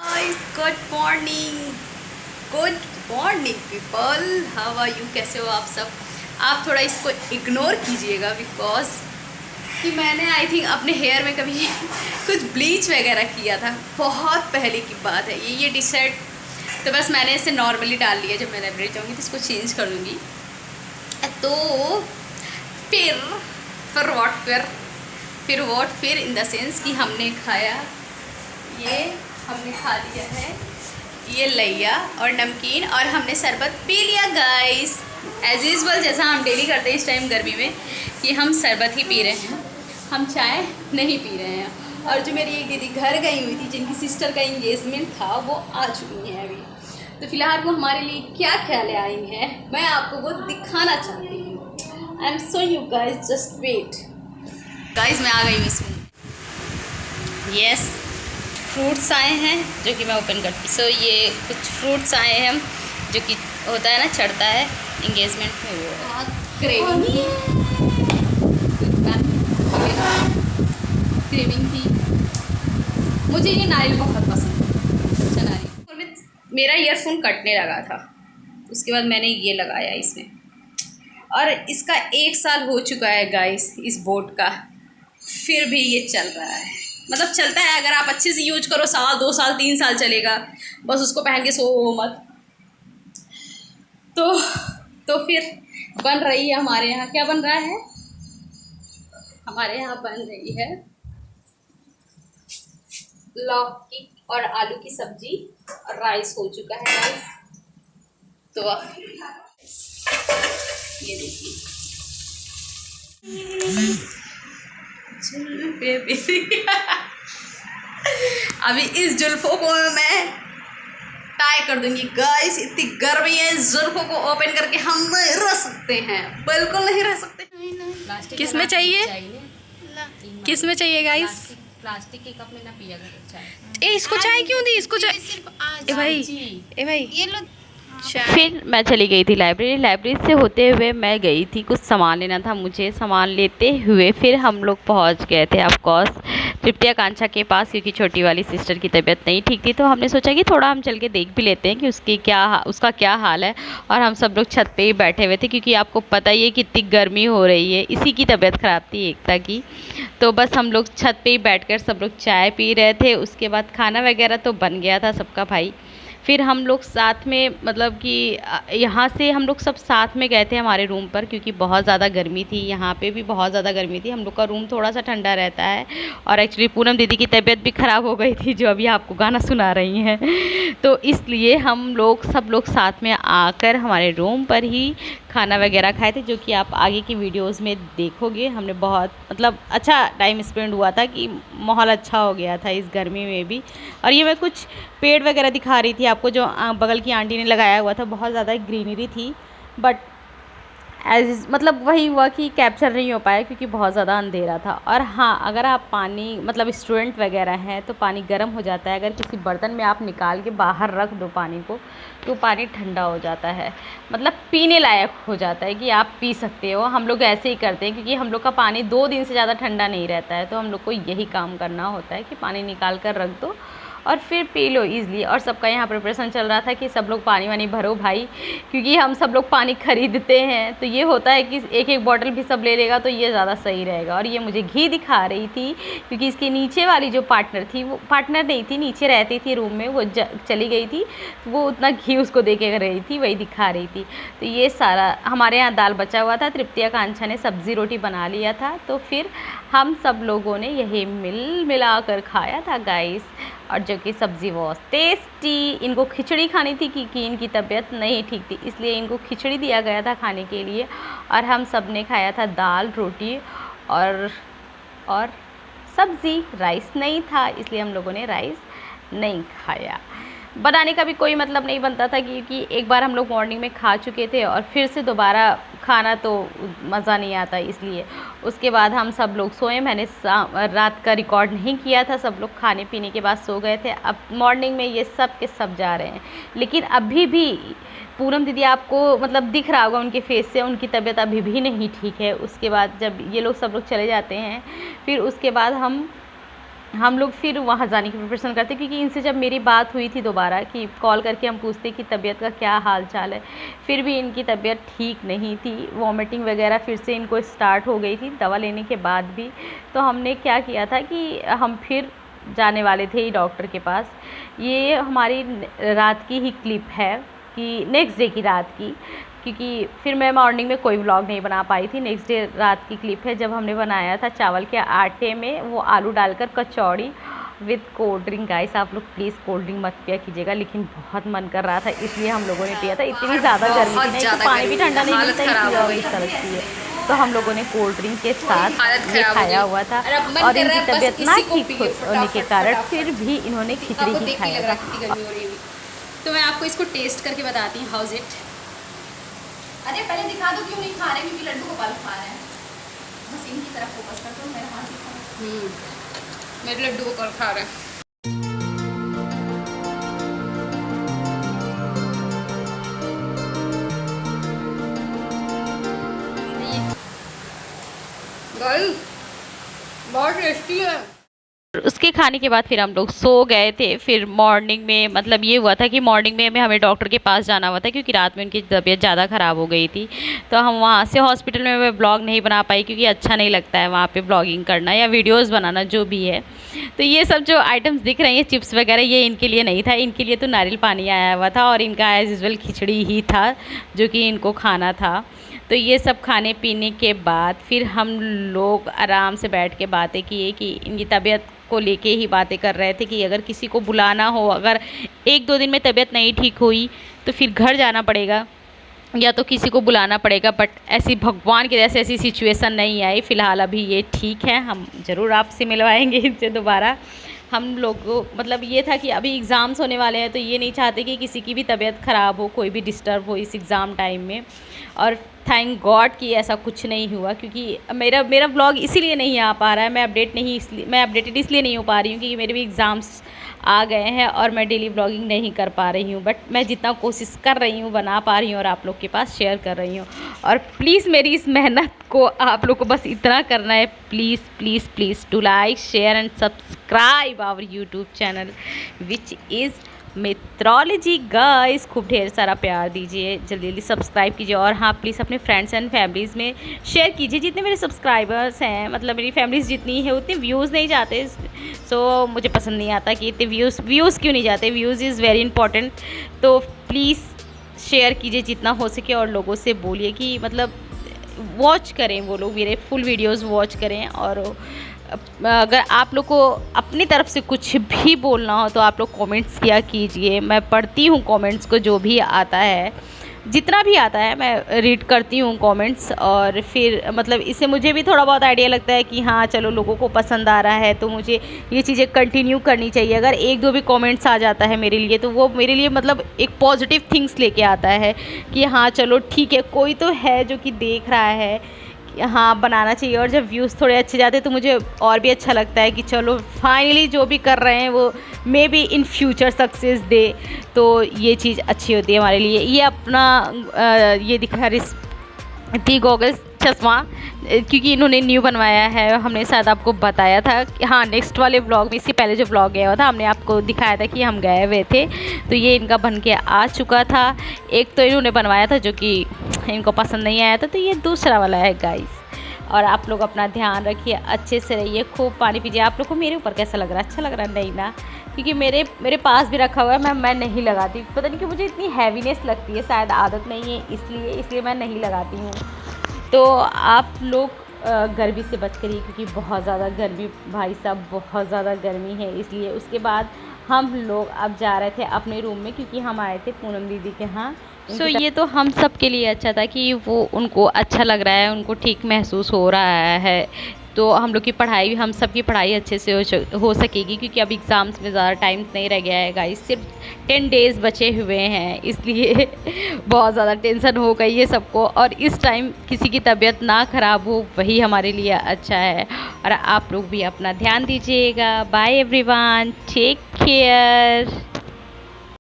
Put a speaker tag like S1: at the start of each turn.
S1: Guys good morning, good morning people, how are you? कैसे हो आप सब? आप थोड़ा इसको इग्नोर कीजिएगा बिकॉज कि मैंने आई थिंक अपने हेयर में कभी कुछ ब्लीच वगैरह किया था, बहुत पहले की बात है ये टी शर्ट। तो बस मैंने इसे नॉर्मली डाल लिया, जब मैं लाइब्रेरी जाऊँगी तो इसको चेंज कर दूँगी। तो फिर इन द सेंस कि हमने खाया, ये हमने खा लिया है ये लैया और नमकीन, और हमने शरबत पी लिया गाइस। एज यूजल जैसा हम डेली करते हैं इस टाइम गर्मी में कि हम शरबत ही पी रहे हैं, हम चाय नहीं पी रहे हैं। और जो मेरी एक दीदी घर गई हुई थी, जिनकी सिस्टर का इंगेजमेंट था, वो आ चुकी हैं अभी। तो फिलहाल वो हमारे लिए क्या ख्याल आई हैं, मैं आपको वो दिखाना चाहती हूँ। I am so you guys, just wait guys, मैं आ गई हूँ इसमें। यस, फ्रूट्स आए हैं जो कि मैं ओपन करती। सो ये कुछ फ्रूट्स आए हैं जो कि होता है ना, चढ़ता है इंगेजमेंट में, वो क्रेविंग थी। मुझे ये नारियल बहुत पसंद है, अच्छा नारियल। मेरा ईयरफोन कटने लगा था, उसके बाद मैंने ये लगाया इसमें, और इसका 1 साल हो चुका है गाइस इस बोट का, फिर भी ये चल रहा है। मतलब चलता है, अगर आप अच्छे से यूज करो, 1 साल 2 साल 3 साल चलेगा। बस उसको पहन के सो मत। तो फिर बन रही है हमारे यहाँ, क्या बन रहा है हमारे यहाँ? बन रही है लौकी और आलू की सब्जी, और राइस हो चुका है राइस। तो ये देखिए अभी इस जुल्फों को मैं टाई कर दूंगी गाइस। इतनी गर्मी है, जुल्फों को ओपन करके हम नहीं रह सकते हैं, बिल्कुल नहीं रह सकते। किस में चाहिए, किस में चाहिए गाइस?
S2: प्लास्टिक के कप में ना पिया करो चाय।
S1: ए इसको चाय क्यों दी? इसको चाय, ए भाई
S2: ये लो।
S3: फिर मैं चली गई थी लाइब्रेरी से होते हुए मैं गई थी, कुछ सामान लेना था मुझे। सामान लेते हुए फिर हम लोग पहुंच गए थे ऑफकोर्स तृप्ति आकांक्षा के पास, क्योंकि छोटी वाली सिस्टर की तबीयत नहीं ठीक थी। तो हमने सोचा कि थोड़ा हम चल के देख भी लेते हैं कि उसका क्या हाल है। और हम सब लोग छत पे ही बैठे हुए थे, क्योंकि आपको पता ही है कितनी गर्मी हो रही है। इसी की तबीयत ख़राब थी, एकता की। तो बस हम लोग छत पे ही बैठकर सब लोग चाय पी रहे थे। उसके बाद खाना वगैरह तो बन गया था सबका भाई। फिर हम लोग साथ में, मतलब कि यहाँ से हम लोग सब साथ में गए थे हमारे रूम पर, क्योंकि बहुत ज़्यादा गर्मी थी। यहाँ पे भी बहुत ज़्यादा गर्मी थी। हम लोग का रूम थोड़ा सा ठंडा रहता है, और एक्चुअली पूनम दीदी की तबीयत भी ख़राब हो गई थी, जो अभी आपको गाना सुना रही हैं। तो इसलिए हम लोग सब लोग साथ में आकर हमारे रूम पर ही खाना वगैरह खाए थे, जो कि आप आगे की वीडियोस में देखोगे। हमने बहुत मतलब अच्छा टाइम स्पेंड हुआ था, कि माहौल अच्छा हो गया था इस गर्मी में भी। और ये मैं कुछ पेड़ वगैरह दिखा रही थी आपको, जो बगल की आंटी ने लगाया हुआ था। बहुत ज़्यादा ग्रीनरी थी, बट मतलब वही हुआ कि कैप्चर नहीं हो पाया, क्योंकि बहुत ज़्यादा अंधेरा था। और हाँ, अगर आप पानी, मतलब स्टूडेंट वगैरह हैं तो पानी गर्म हो जाता है। अगर किसी बर्तन में आप निकाल के बाहर रख दो पानी को, तो पानी ठंडा हो जाता है, मतलब पीने लायक हो जाता है कि आप पी सकते हो। हम लोग ऐसे ही करते हैं, क्योंकि हम लोग का पानी 2 दिन से ज़्यादा ठंडा नहीं रहता है। तो हम लोग को यही काम करना होता है कि पानी निकाल कर रख दो और फिर पी लो ईज़िली। और सबका यहाँ प्रिपरेशन चल रहा था कि सब लोग पानी वानी भरो भाई, क्योंकि हम सब लोग पानी ख़रीदते हैं। तो ये होता है कि एक एक बॉटल भी सब ले लेगा तो ये ज़्यादा सही रहेगा। और ये मुझे घी दिखा रही थी, क्योंकि इसकी नीचे वाली जो पार्टनर थी, वो पार्टनर नहीं थी, नीचे रहती थी रूम में, वो चली गई थी। तो वो उतना घी उसको दे के रही थी, वही दिखा रही थी। तो ये सारा हमारे यहाँ दाल बचा हुआ था। तृप्ति आकांक्षा ने सब्ज़ी रोटी बना लिया था। तो फिर हम सब लोगों ने यही मिला कर खाया था गाइस, और जो कि सब्ज़ी बहुत टेस्टी। इनको खिचड़ी खानी थी, क्योंकि इनकी तबीयत नहीं ठीक थी, इसलिए इनको खिचड़ी दिया गया था खाने के लिए। और हम सब ने खाया था दाल रोटी और सब्ज़ी। राइस नहीं था, इसलिए हम लोगों ने राइस नहीं खाया। बनाने का भी कोई मतलब नहीं बनता था, क्योंकि एक बार हम लोग मॉर्निंग में खा चुके थे, और फिर से दोबारा खाना तो मज़ा नहीं आता। इसलिए उसके बाद हम सब लोग सोए। मैंने रात का रिकॉर्ड नहीं किया था, सब लोग खाने पीने के बाद सो गए थे। अब मॉर्निंग में ये सब के सब जा रहे हैं, लेकिन अभी भी पूनम दीदी आपको मतलब दिख रहा होगा उनके फेस से, उनकी तबीयत अभी भी नहीं ठीक है। उसके बाद जब ये लोग सब लोग चले जाते हैं, फिर उसके बाद हम हम लोग फिर वहाँ जाने की प्रिपरेशन करते, क्योंकि इनसे जब मेरी बात हुई थी दोबारा कि कॉल करके हम पूछते कि तबीयत का क्या हाल चाल है, फिर भी इनकी तबीयत ठीक नहीं थी, वॉमिटिंग वगैरह फिर से इनको स्टार्ट हो गई थी दवा लेने के बाद भी। तो हमने क्या किया था कि हम फिर जाने वाले थे डॉक्टर के पास। ये हमारी रात की ही क्लिप है कि नेक्स्ट डे की रात की, क्योंकि फिर मैं मॉर्निंग में कोई व्लॉग नहीं बना पाई थी। नेक्स्ट डे रात की क्लिप है जब हमने बनाया था चावल के आटे में वो आलू डालकर कचौड़ी विद कोल्ड ड्रिंक। गाइस आप लोग प्लीज़ कोल्ड ड्रिंक मत पिया कीजिएगा, लेकिन बहुत मन कर रहा था इसलिए हम लोगों ने पिया था। इतनी ज़्यादा गर्मी थी नहीं, तो पानी भी ठंडा नहीं मिलता इसलिए इस तरह की है, तो हम लोगों ने कोल्ड ड्रिंक के साथ ये खाया हुआ था। और इनकी तबीयत ना ठीक होने के कारण फिर भी इन्होंने खिचड़ी ही खाया था।
S1: तो मैं आपको इसको टेस्ट करके बताती हूँ हाउज इट। अरे पहले दिखा दो क्यों नहीं खा रहे, क्योंकि लड्डू गोपाल खा रहे हैं। बस इनकी तरफ फोकस करते हो, मेरा हाथ दिखा। मेरे लड्डू गोपाल खा रहे हैं। बहुत टेस्टी है।
S3: उसके खाने के बाद फिर हम लोग सो गए थे। फिर मॉर्निंग में मतलब ये हुआ था कि मॉर्निंग में हमें डॉक्टर के पास जाना हुआ था, क्योंकि रात में उनकी तबीयत ज़्यादा ख़राब हो गई थी। तो हम वहाँ से हॉस्पिटल में मैं ब्लॉग नहीं बना पाई, क्योंकि अच्छा नहीं लगता है वहाँ पे ब्लॉगिंग करना या वीडियोस बनाना जो भी है। तो ये सब जो आइटम्स दिख रही हैं चिप्स वगैरह, ये इनके लिए नहीं था, इनके लिए तो नारियल पानी आया हुआ था और इनका एज़ यूजुअल खिचड़ी ही था जो कि इनको खाना था। तो ये सब खाने पीने के बाद फिर हम लोग आराम से बैठ के बातें किए कि इनकी तबीयत को लेके ही बातें कर रहे थे कि अगर किसी को बुलाना हो, अगर 1-2 दिन में तबीयत नहीं ठीक हुई तो फिर घर जाना पड़ेगा या तो किसी को बुलाना पड़ेगा। बट ऐसी भगवान की वजह से ऐसी सिचुएशन नहीं आई। फ़िलहाल अभी ये ठीक है, हम ज़रूर आपसे मिलवाएंगे इनसे दोबारा। हम लोग को मतलब ये था कि अभी एग्ज़ाम्स होने वाले हैं, तो ये नहीं चाहते कि किसी की भी तबीयत ख़राब हो, कोई भी डिस्टर्ब हो इस एग्ज़ाम टाइम में। और थैंक गॉड कि ऐसा कुछ नहीं हुआ, क्योंकि मेरा ब्लॉग इसीलिए नहीं आ पा रहा है, मैं अपडेटेड इसलिए नहीं हो पा रही हूँ क्योंकि मेरे भी एग्ज़ाम्स आ गए हैं और मैं डेली ब्लॉगिंग नहीं कर पा रही हूँ। बट मैं जितना कोशिश कर रही हूँ बना पा रही हूँ और आप लोग के पास शेयर कर रही हूँ। और प्लीज़ मेरी इस मेहनत को आप लोग को बस इतना करना है, please please please to like share and subscribe our YouTube channel which is metrology guys. खूब ढेर सारा प्यार दीजिए, जल्दी जल्दी सब्सक्राइब कीजिए। और हाँ प्लीज़ अपने फ्रेंड्स एंड फैमिलीज़ में शेयर कीजिए। जितने मेरे सब्सक्राइबर्स हैं, मतलब मेरी फैमिलीज़ जितनी है उतने व्यूज़ नहीं जाते, सो मुझे पसंद नहीं आता कि इतने व्यूज़ क्यों नहीं जाते। Views is very important. तो प्लीज़ शेयर कीजिए जितना हो सके और लोगों से बोलिए कि मतलब वॉच करें, वो लोग मेरे फुल वीडियोज़ वॉच करें। और अगर आप लोग को अपनी तरफ से कुछ भी बोलना हो तो आप लोग कमेंट्स किया कीजिए। मैं पढ़ती हूँ कमेंट्स को, जो भी आता है, जितना भी आता है मैं रीड करती हूँ कमेंट्स। और फिर मतलब इससे मुझे भी थोड़ा बहुत आइडिया लगता है कि हाँ चलो लोगों को पसंद आ रहा है, तो मुझे ये चीज़ें कंटिन्यू करनी चाहिए। अगर 1-2 भी कमेंट्स आ जाता है मेरे लिए, तो वो मेरे लिए मतलब एक पॉजिटिव थिंग्स लेके आता है कि हाँ चलो ठीक है, कोई तो है जो कि देख रहा है, हाँ बनाना चाहिए। और जब व्यूज़ थोड़े अच्छे जाते हैं तो मुझे और भी अच्छा लगता है कि चलो फाइनली जो भी कर रहे हैं वो maybe in future success दे। तो ये चीज़ अच्छी होती है हमारे लिए। ये अपना ये दिखा रही गॉगल्स चश्मा, क्योंकि इन्होंने न्यू बनवाया है। हमने शायद आपको बताया था कि हाँ नेक्स्ट वाले ब्लॉग में, इससे पहले जो ब्लॉग गया हुआ था हमने आपको दिखाया था कि हम गए हुए थे। तो ये इनका बन के आ चुका था। एक तो इन्होंने बनवाया था जो कि इनको पसंद नहीं आया था, तो ये दूसरा वाला है गाइस। और आप लोग अपना ध्यान रखिए, अच्छे से रहिए, खूब पानी पीजिए। आप लोग को मेरे ऊपर कैसा लग रहा है? अच्छा लग रहा है? नहीं ना, क्योंकि मेरे पास भी रखा हुआ है, मैं नहीं लगाती। पता नहीं कि मुझे इतनी हैवीनेस लगती है, शायद आदत नहीं है इसलिए मैं नहीं लगाती हूँ। तो आप लोग गर्मी से बच करिए, क्योंकि बहुत ज़्यादा गर्मी, भाई साहब बहुत ज़्यादा गर्मी है। इसलिए उसके बाद हम लोग अब जा रहे थे अपने रूम में, क्योंकि हम आए थे पूनम दीदी के यहाँ। सो ये तो हम सब के लिए अच्छा था कि वो उनको अच्छा लग रहा है, उनको ठीक महसूस हो रहा है। तो हम लोग की पढ़ाई, हम सब की पढ़ाई अच्छे से हो सकेगी, क्योंकि अब एग्ज़ाम्स में ज़्यादा टाइम नहीं रह गया है गाइस, सिर्फ 10 डेज़ बचे हुए हैं। इसलिए बहुत ज़्यादा टेंशन हो गई है सबको। और इस टाइम किसी की तबीयत ना ख़राब हो, वही हमारे लिए अच्छा है। और आप लोग भी अपना ध्यान दीजिएगा। Bye everyone, take care.